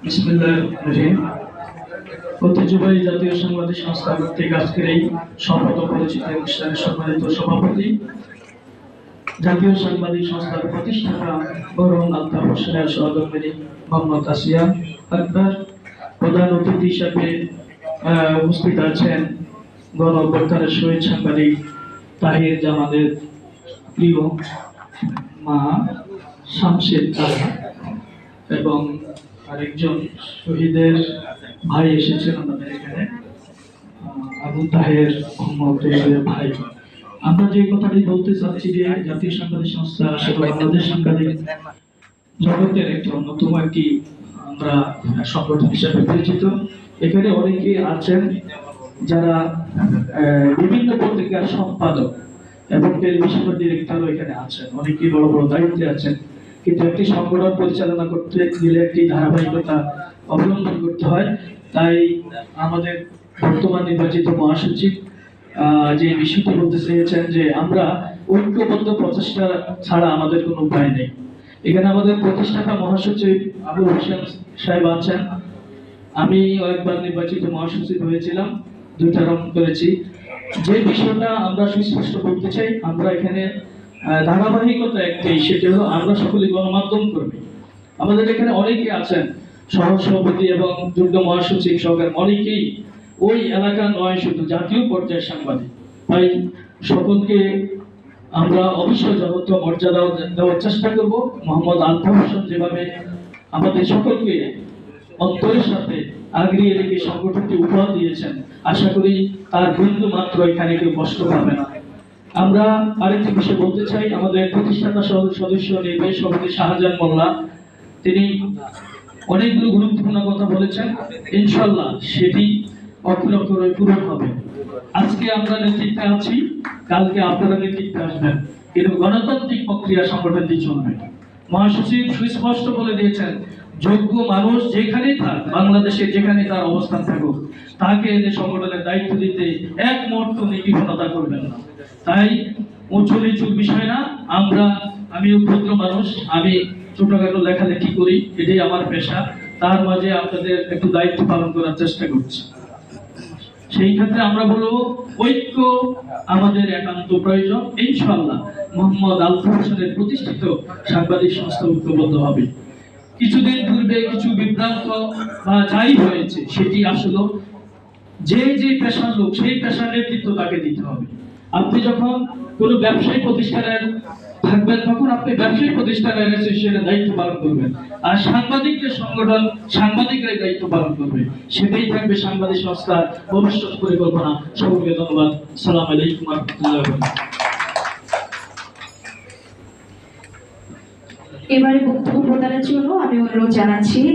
বিসমিল্লাহির রহমানির রহিম। ঐতিহ্যবাহী জাতীয় সাংবাদিক সংস্থা কর্তৃক আজকের এই শপথ পরিচিত অনুষ্ঠানের সম্মানিত সভাপতি, জাতীয় সাংবাদিক সংস্থার প্রতিষ্ঠাতা বরং আলতাফ হোসেনের সহধর্মিণী মোহাম্মদ আসিয়া আকবর, প্রধান অতিথি হিসাবে উপস্থিত আছেন গণ অভ্যুত্থানের শহীদ সাংবাদিক তাহির জামালের প্রিয় মা শামশেদ তারা এবং আরেকজন শহীদের ভাই এসেছেন আমাদের এখানে, আবু তাহের মোহাম্মদের ভাই। আমরা যে কথাটি বলতে চাচ্ছি যে জাতীয় সাংবাদিক সংস্থা আসলে বাংলাদেশ সাংবাদিক জগতের একটি অন্যতম একটি আমরা সংগঠন হিসেবে পরিচিত। এখানে অনেকে আছেন যারা বিভিন্ন পত্রিকার সম্পাদক এবং টেলিভিশনের ডিরেক্টরও এখানে আছেন, অনেকেই বড় বড় দায়িত্বে আছেন। কিন্তু একটি সংগঠন পরিচালনা করতে গেলে একটি ধারাবাহিকতা অবলম্বন করতে হয়। তাই আমাদের বর্তমান নির্বাচিত মহাসচিব যে বিষয়টি বলতে চেয়েছেন যে আমরা ঐক্যবদ্ধ প্রচেষ্টা ছাড়া আমাদের কোনো উপায় নেই। এখানে আমাদের প্রতিষ্ঠাতা মহাসচিব আবু হোসেন সাহেব আছেন। আমি একবার নির্বাচিত মহাসচিব হয়েছিলাম, 2 টার্ম করেছি। যে বিষয়টা আমরা সুস্পষ্ট বলতে চাই, আমরা এখানে ধারাবাহিকতা একটাই, সেটা হলো আমরা সকলে গণমাধ্যম কর্মী। আমাদের এখানে অনেকে আছেন সহসভাপতি এবং যুগ্ম মহাসচিব সহকারে, অনেকেই ওই এলাকা নয় শুধু জাতীয় পর্যায়ের সাংবাদিক। তাই সকলকে আমরা অবশ্যই যথাযথ মর্যাদা দেওয়ার চেষ্টা করব। মোহাম্মদ আলতাফ হোসেন যেভাবে আমাদের সকলকে অন্তরের সাথে আগিয়ে রেখে সংগঠনটি উপহার দিয়েছেন, আশা করি তার বিন্দু মাত্র এখানে কেউ কষ্ট পাবে না। আমরা আরেকটি বিষয় বলতে চাই, আমাদের প্রতিষ্ঠাতা সদস্য নির্বাহী সভাপতি শাহজাহান মোল্লা, তিনি অনেকগুলো গুরুত্বপূর্ণ কথা বলেছেন। ইনশাআল্লাহ সেটি অক্ষরে পূরণ হবে। আজকে আমরা নেতৃত্বে আছি, কালকে আপনারা নেতৃত্বে আসবেন, কিন্তু গণতান্ত্রিক প্রক্রিয়া সংগঠনটি চলবে। মহাসচিব সুস্পষ্ট বলে দিয়েছেন, যোগ্য মানুষ যেখানেই থাক, বাংলাদেশে যেখানে তার অবস্থান থাকুক, তাকে এনে সংগঠনের দায়িত্ব দিতে এক মুহূর্ত নির্বিঘ্নতা করবেন না। তাই উঁচু নিচু বিষয় না, আমি ক্ষুদ্র মানুষ, আমি ছোটখাটো লেখালেখি করি, এটাই আমার পেশা। তার মাঝে আপনাদের একটু দায়িত্ব পালন করার চেষ্টা করছি। সেই ক্ষেত্রে আমরা বলবো ঐক্য আমাদের একান্ত প্রয়োজন। ইনশাআল্লাহ মোহাম্মদ আলতাফ হোসেনের প্রতিষ্ঠিত সাংবাদিক সংস্থা ঐক্যবদ্ধ হবে। কিছুদিন পূর্বে কিছু বিভ্রান্ত বা যাই হয়েছে, সেটি আসলে যে পেশার লোক, সেই পেশার নেতৃত্ব তাকে দিতে হবে। আপনি যখন কোনো ব্যবসায়ী প্রতিষ্ঠানের থাকবেন, তখন আপনি ব্যবসায়ী প্রতিষ্ঠানের অ্যাসোসিয়েশনের দায়িত্ব পালন করবেন, আর সাংবাদিকদের সংগঠন সাংবাদিকরাই দায়িত্ব পালন করবে। সেটাই থাকবে সাংবাদিক সংস্থার ভবিষ্যৎ পরিকল্পনা। সকলকে ধন্যবাদ। আসসালামু আলাইকুম ওয়া রাহমাতুল্লাহি ওয়া বারাকাতুহু। এবারে বক্তব্য প্রদানের জন্য আমি অনুরোধ জানাচ্ছি